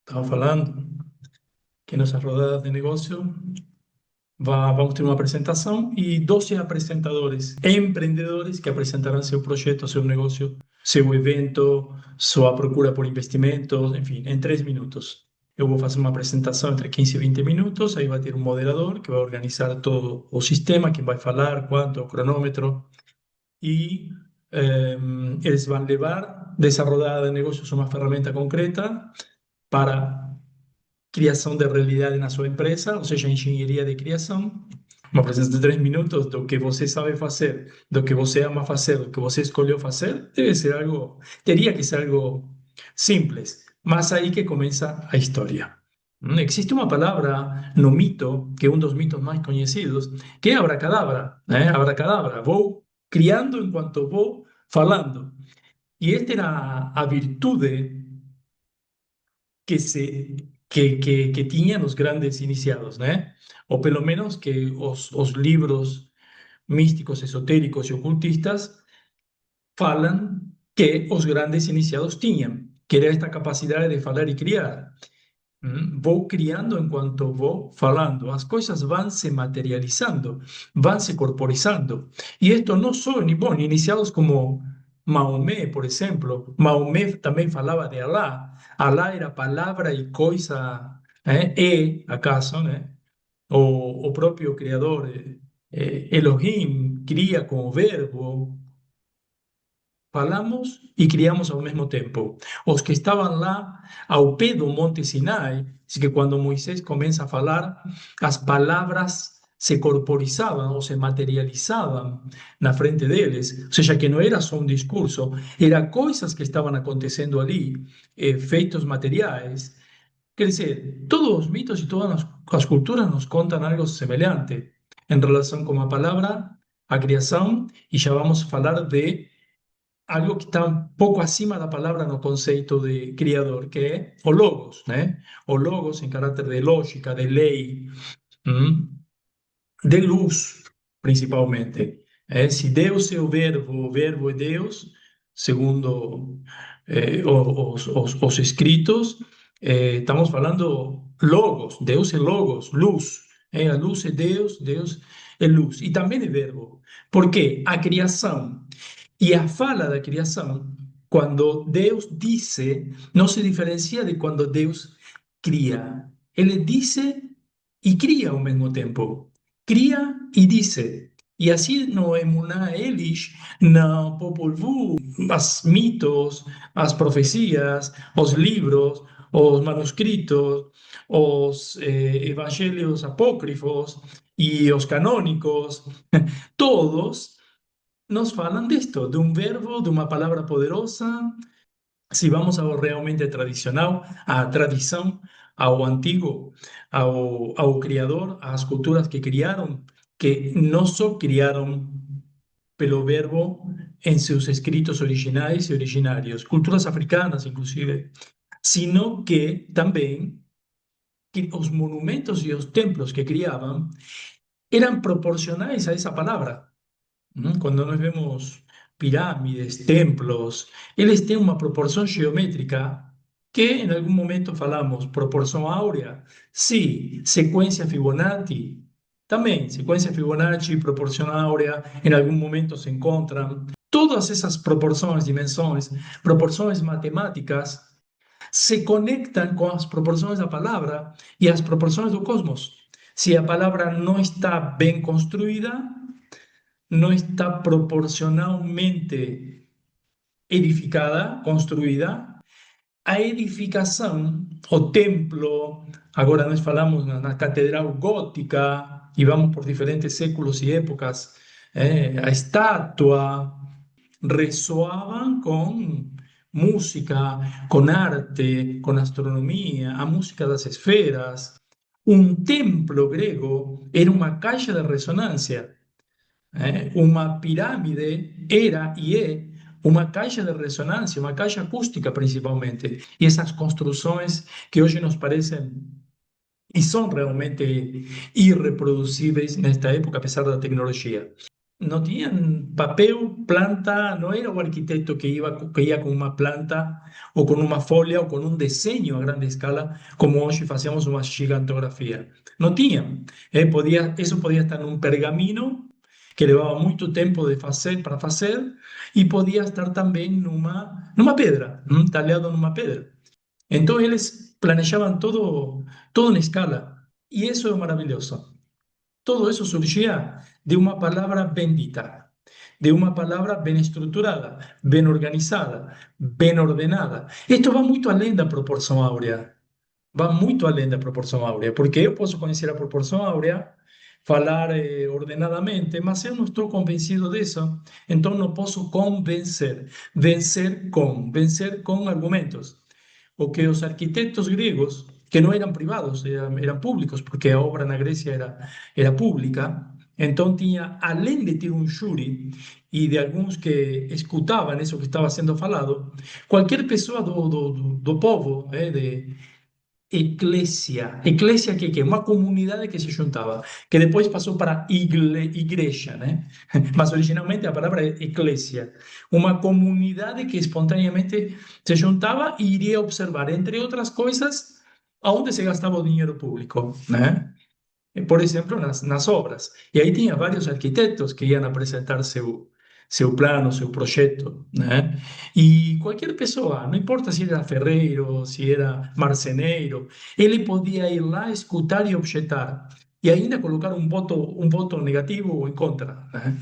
Estava falando que nessas rodadas de negócio vamos ter uma apresentação e 12 apresentadores, empreendedores que apresentarão seu projeto, seu negócio, seu evento, sua procura por investimentos, enfim, em 3 minutos. Eu vou fazer uma apresentação entre 15 e 20 minutos, aí vai ter um moderador que vai organizar todo o sistema, quem vai falar, quanto, o cronômetro, e eles vão levar dessa rodada de negócios uma ferramenta concreta para criação de realidade na sua empresa, ou seja, engenharia de criação. Uma presença de 3 minutos do que você sabe fazer, do que você ama fazer, do que você escolheu fazer, deve ser algo, teria que ser algo simples, mas aí que começa a história. Existe uma palavra no mito, que é um dos mitos mais conhecidos, que é abracadabra, né? Abracadabra, vou criando enquanto vou falando. E esta era a virtude que se que tinham os grandes iniciados, né? Ou pelo menos que os livros místicos, esotéricos e ocultistas falam que os grandes iniciados tinham, que era esta capacidade de falar e criar. Vou criando enquanto vou falando. As coisas vão se materializando, vão se corporizando. E isto não só, bom, iniciados como Maomé, por exemplo. Maomé também falava de Alá. Alá era palavra e coisa, acaso, né? O próprio Criador, Elohim, cria com o verbo. Falamos e criamos ao mesmo tempo. Os que estavam lá ao pé do Monte Sinai, diz que quando Moisés começa a falar, as palavras se corporizavam ou se materializavam na frente deles. Ou seja, que não era só um discurso, eram coisas que estavam acontecendo ali, feitos materiais. Quer dizer, todos os mitos e todas as culturas nos contam algo semelhante em relação com a palavra, a criação, e já vamos falar de algo que está um pouco acima da palavra no conceito de criador, que é o logos, né? O logos em caráter de lógica, de lei, hum, de luz, principalmente. Se Deus é o verbo é Deus, segundo os escritos, estamos falando logos, Deus é logos, luz. A luz é Deus, Deus é luz. E também é verbo. Por quê? A criação e a fala da criação, quando Deus disse, não se diferencia de quando Deus cria. Ele disse e cria ao mesmo tempo. Cria e disse. E assim no Emuná Elish, no Popol Vuh, os mitos, as profecias, os livros, os manuscritos, os evangelhos apócrifos e os canônicos, todos nos falam disto, de um verbo, de uma palavra poderosa. Se vamos ao realmente tradicional, à tradição, ao antigo, ao Criador, às culturas que criaram, que não só criaram pelo verbo em seus escritos originais e originários, culturas africanas, inclusive, sino que também que os monumentos e os templos que criavam eram proporcionais a essa palavra. Quando nós vemos pirâmides, templos, eles têm uma proporção geométrica que em algum momento falamos proporção áurea, sim, sequência Fibonacci, também, sequência Fibonacci, proporção áurea, em algum momento se encontram. Todas essas proporções, dimensões, proporções matemáticas se conectam com as proporções da palavra e as proporções do cosmos. Se a palavra não está bem construída, não está proporcionalmente edificada, construída, a edificação, o templo, agora nós falamos na catedral gótica, e vamos por diferentes séculos e épocas, a estátua, ressoavam com música, com arte, com astronomia, a música das esferas. Um templo grego era uma caixa de ressonância. Uma pirâmide era e é uma caixa de ressonância, uma caixa acústica principalmente. E essas construções que hoje nos parecem e são realmente irreproducíveis nesta época, apesar da tecnologia. no tenían papel, planta, no era un arquitecto que iba con una planta o con una folia o con un diseño a grande escala, como hoy hacemos una gigantografía. No tenían. Eso podía estar en un pergamino que levaba mucho tiempo para hacer y podía estar también en una pedra, tallado en una pedra. Entonces, ellos planeaban todo en escala y eso es maravilloso. Todo eso surgía de una palabra bendita, de una palabra bien estructurada, bien organizada, bien ordenada. Esto va muito além da proporção áurea. Va muito além da proporção áurea, porque eu posso conhecer a proporção áurea, falar ordenadamente, mas eu não estou convencido disso, então não posso convencer. Vencer com argumentos. O que os arquitectos griegos, que no eran privados, eran públicos, porque a obra na Grecia era pública, então tinha, além de ter um júri e de alguns que escutavam isso que estava sendo falado, qualquer pessoa do povo, eclésia que é uma comunidade que se juntava, que depois passou para igreja, né? Mas originalmente a palavra é eclésia, uma comunidade que espontaneamente se juntava e iria observar, entre outras coisas, aonde se gastava o dinheiro público, né? Por exemplo, nas obras. E aí tinha vários arquitetos que iam apresentar seu plano, seu projeto, né? E qualquer pessoa, não importa se era ferreiro, se era marceneiro, ele podia ir lá, escutar e objetar. E ainda colocar um voto negativo ou em contra, né?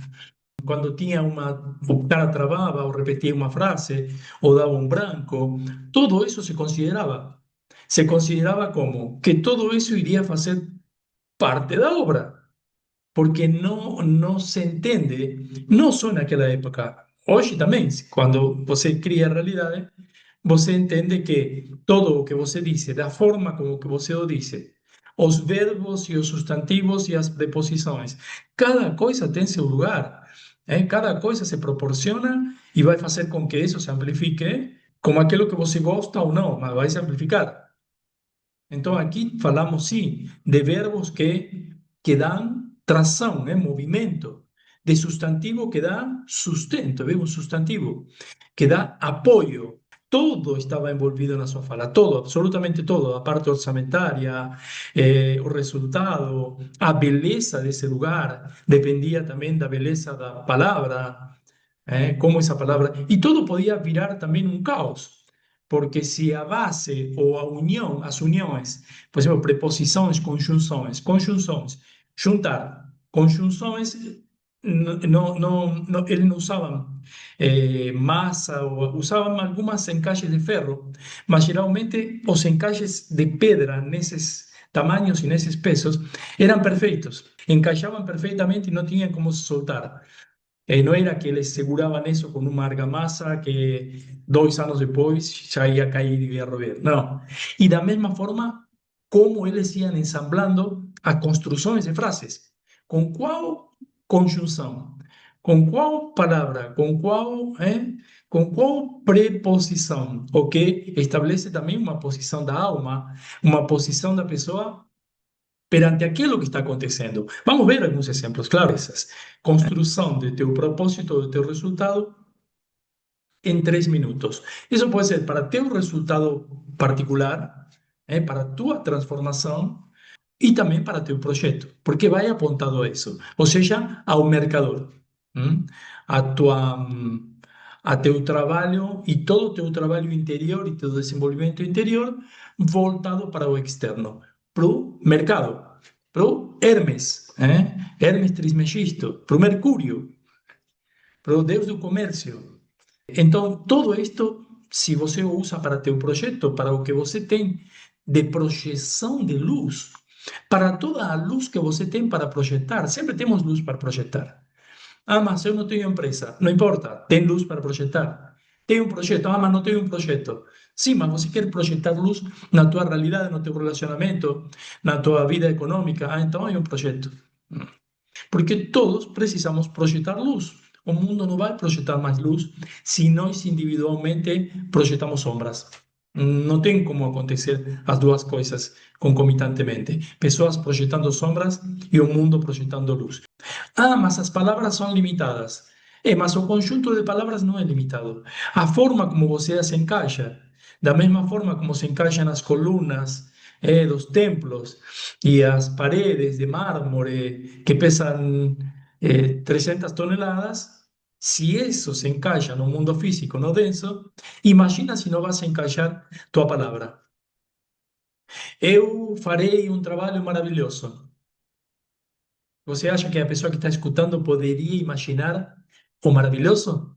Quando tinha o cara travava ou repetia uma frase ou dava um branco, tudo isso se considerava. Se considerava como que todo isso iria fazer parte da obra, porque não se entende, não só naquela época, hoje também, quando você cria a realidade, você entende que todo o que você disse, da forma como que você o disse, os verbos e os substantivos e as preposições, cada coisa tem seu lugar, cada coisa se proporciona e vai fazer com que isso se amplifique como aquilo que você gosta ou não, mas vai se amplificar. Então, aqui falamos, sim, de verbos que dão tração, movimento, de substantivo que dá sustento, um substantivo que dá apoio. Todo estava envolvido na sua fala, todo, absolutamente todo, a parte orçamentária, o resultado, a beleza desse lugar, dependia também da beleza da palavra, como essa palavra, e todo podia virar também um caos. Porque se a base ou a união, as uniões, por exemplo, preposições, conjunções, juntar, conjunções, eles não usavam massa, ou usavam algumas encaixes de ferro, mas geralmente os encaixes de pedra nesses tamanhos e nesses pesos eram perfeitos, encaixavam perfeitamente e não tinham como se soltar. Não era que eles seguravam isso com uma argamassa que 2 anos depois já ia cair e ia romper. Não. E da mesma forma, como eles iam ensamblando as construções de frases. Com qual conjunção? Com qual palavra? Com qual preposição? O que estabelece também uma posição da alma, uma posição da pessoa perante aquilo que está acontecendo. Vamos ver alguns exemplos, claro, essas. Construção de teu propósito, de teu resultado em 3 minutos. Isso pode ser para teu resultado particular, para tua transformação e também para teu projeto, porque vai apontado a isso, ou seja, ao mercador, a a teu trabalho e todo o teu trabalho interior e teu desenvolvimento interior voltado para o externo, para o mercado, para o Hermes, Hermes Trismegisto, para o Mercúrio, para o Deus do comércio. Então, tudo isto, se você o usa para teu projeto, para o que você tem de projeção de luz, para toda a luz que você tem para projetar, sempre temos luz para projetar. Ah, mas eu não tenho empresa. Não importa, tem luz para projetar. Tem um projeto, ah, mas não tenho um projeto. Sim, mas você quer projetar luz na tua realidade, no teu relacionamento, na tua vida econômica. Ah, então é um projeto. Porque todos precisamos projetar luz. O mundo não vai projetar mais luz se nós individualmente projetamos sombras. Não tem como acontecer as duas coisas concomitantemente. Pessoas projetando sombras e o mundo projetando luz. Ah, mas as palavras são limitadas. Mas o conjunto de palavras não é limitado. A forma como você as encaixa, da mesma forma como se encaixam as colunas dos templos e as paredes de mármore que pesam 300 toneladas, se isso se encaixa no mundo físico, no denso, imagina se não vas a encaixar tua palavra. Eu farei um trabalho maravilhoso. Você acha que a pessoa que está escutando poderia imaginar o maravilhoso?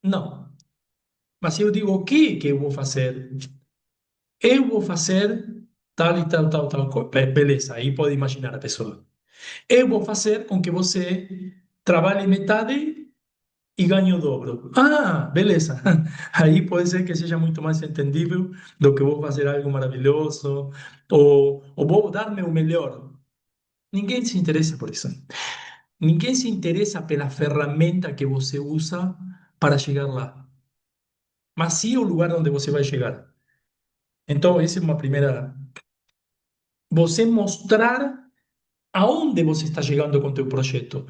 Não. Mas eu digo, o que eu vou fazer? Eu vou fazer tal e tal, tal, tal coisa. Beleza, aí pode imaginar a pessoa. Eu vou fazer com que você trabalhe metade e ganhe o dobro. Ah, beleza. Aí pode ser que seja muito mais entendível do que vou fazer algo maravilhoso ou vou dar meu melhor. Ninguém se interessa por isso. Ninguém se interessa pela ferramenta que você usa para chegar lá, mas sim o lugar onde você vai chegar. Então, essa é uma primeira. Você mostrar aonde você está chegando com o teu projeto.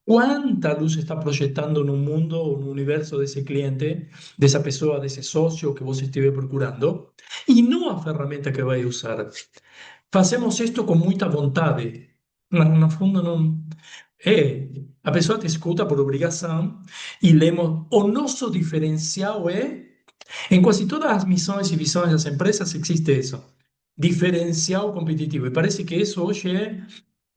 Quanta luz está projetando no mundo ou no universo desse cliente, dessa pessoa, desse sócio que você estiver procurando, e não a ferramenta que vai usar. Fazemos isto com muita vontade. No fundo, não. A pessoa te escuta por obrigação e lemos. O nosso diferencial é. Em quase todas as missões e visões das empresas existe isso. Diferencial competitivo. E parece que isso hoje é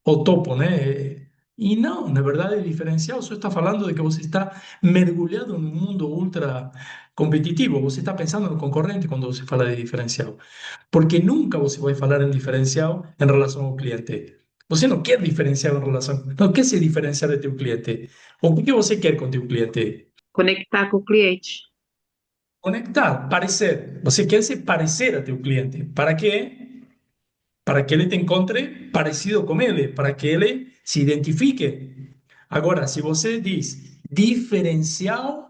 o topo, né? E não, na verdade, diferencial só está falando de que você está mergulhado num mundo ultra competitivo. Você está pensando no concorrente quando você fala de diferencial. Porque nunca você vai falar em diferencial em relação ao cliente. Você não quer diferencial em relação, não quer se diferenciar de teu cliente. O que você quer com teu cliente? Conectar com o cliente. Conectar, parecer. Você quer se parecer a teu cliente. ¿Para quê? Para que ele te encontre parecido com ele, para que ele se identifique. Agora, se você diz diferencial,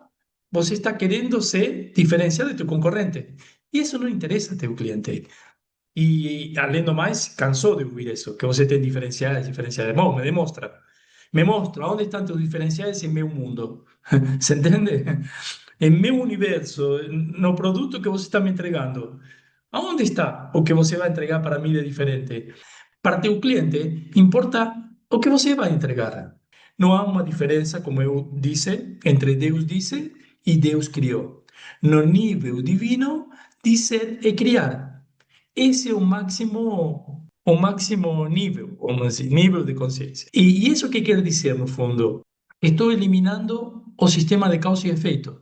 você está querendo se diferenciar de teu concorrente. E isso não interessa a teu cliente. E, além do mais, cansou de ouvir isso, que você tem diferenciais, diferenciais. Bom, me demonstra. Me mostra onde estão teus diferenciais em meu mundo. Você entende? Em meu universo, no produto que você está me entregando. Aonde está o que você vai entregar para mim de diferente? Para teu cliente, importa o que você vai entregar. Não há uma diferença, como eu disse, entre Deus disse e Deus criou. No nível divino, dizer e criar. Esse é o máximo nível, vamos dizer, nível de consciência. E isso que quer dizer, no fundo? Estou eliminando o sistema de causa e efeito.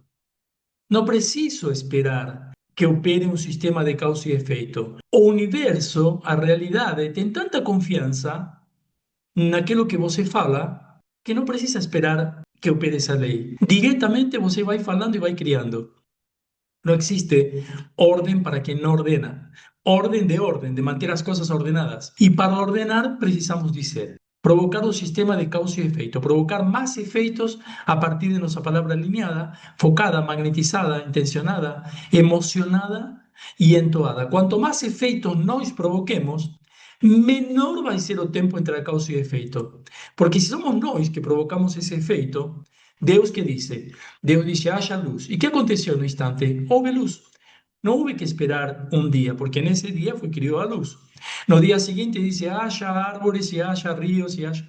Não preciso esperar que opere um sistema de causa e efeito. O universo, a realidade, tem tanta confiança naquilo que você fala que não precisa esperar que opere essa lei. Diretamente você vai falando e vai criando. No existe orden para quien no ordena. Orden, de manter as coisas ordenadas. E para ordenar, precisamos dizer. Provocar um sistema de causa e efeito. Provocar mais efeitos a partir de nossa palavra alinhada, focada, magnetizada, intencionada, emocionada e entoada. Quanto mais efeitos nós provoquemos, menor vai ser o tempo entre a causa e efeito. Porque se somos nós que provocamos esse efeito, Deus que disse? Deus disse, haja luz. E que aconteceu no instante? Houve luz. Não houve que esperar um dia, porque nesse dia foi criou a luz. No dia seguinte disse, haja árvores e haja rios e haja...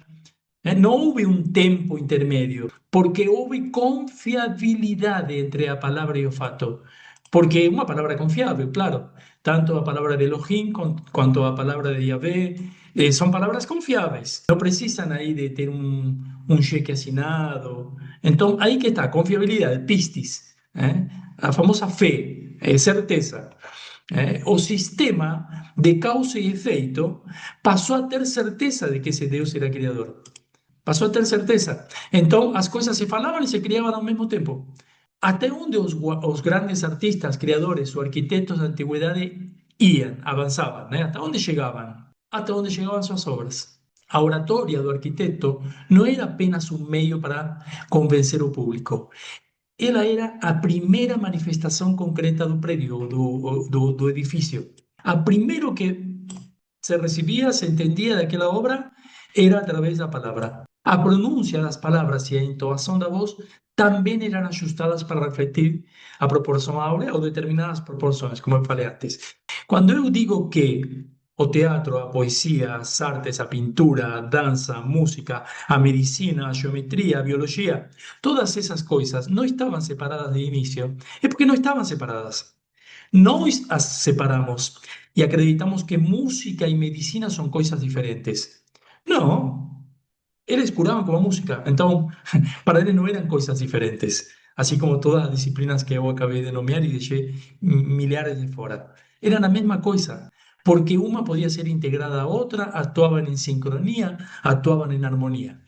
Não houve um tempo intermédio, porque houve confiabilidade entre a palavra e o fato. Porque é uma palavra confiável, claro. Tanto a palavra de Elohim quanto a palavra de Yahvé são palavras confiáveis. Não precisam aí de ter um cheque assinado. Então, aí que está, confiabilidade, pistis, a famosa fé, certeza. O sistema de causa e efeito passou a ter certeza de que esse Deus era criador. Passou a ter certeza. Então, as coisas se falavam e se criavam ao mesmo tempo. Até onde os grandes artistas, criadores ou arquitetos da antiguidade iam, avançavam, né? Até onde chegavam? Até onde chegavam suas obras. A oratória do arquiteto não era apenas um meio para convencer o público, ela era a primeira manifestação concreta do prédio, do edifício. A primeiro que se recibía, se entendía daquela obra, era a través da palavra. A pronúncia das palavras e a entoação da voz também eram ajustadas para refletir a proporção áurea ou determinadas proporções, como eu falei antes. Quando eu digo que o teatro, a poesia, as artes, a pintura, a dança, a música, a medicina, a geometria, a biologia, todas essas coisas não estavam separadas de início, é porque não estavam separadas. Nós as separamos e acreditamos que música e medicina são coisas diferentes. Não, eles curavam com a música, então para eles não eram coisas diferentes. Assim como todas as disciplinas que eu acabei de nomear e deixei milhares de fora. Eram a mesma coisa, porque uma podia ser integrada à outra, atuavam em sincronia, atuavam em harmonia.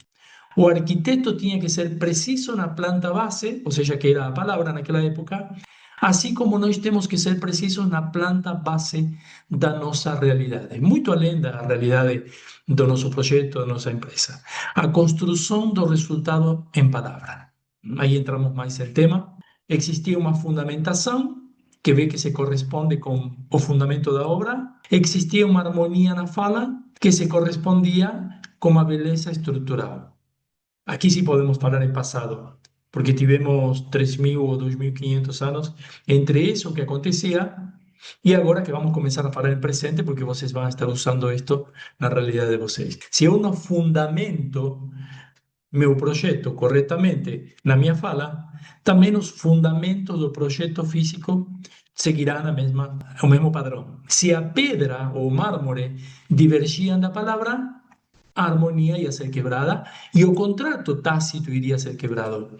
O arquiteto tinha que ser preciso na planta base, ou seja, que era a palavra naquela época, assim como nós temos que ser precisos na planta base da nossa realidade, muito além da realidade do nosso projeto, da nossa empresa. A construção do resultado em palavra. Aí entramos mais em tema. Existia uma fundamentação que vê que se corresponde com o fundamento da obra. Existia uma harmonia na fala que se correspondia com a beleza estrutural. Aqui sí podemos falar em passado, porque tivemos 3.000 ou 2.500 anos entre isso que acontecia e agora que vamos começar a falar em presente, porque vocês vão estar usando isto na realidade de vocês. Se eu não fundamento meu projeto corretamente na minha fala, também os fundamentos do projeto físico seguirão o mesmo padrão. Se a pedra ou o mármore divergiam da palavra, a harmonia ia ser quebrada e o contrato tácito iria ser quebrado.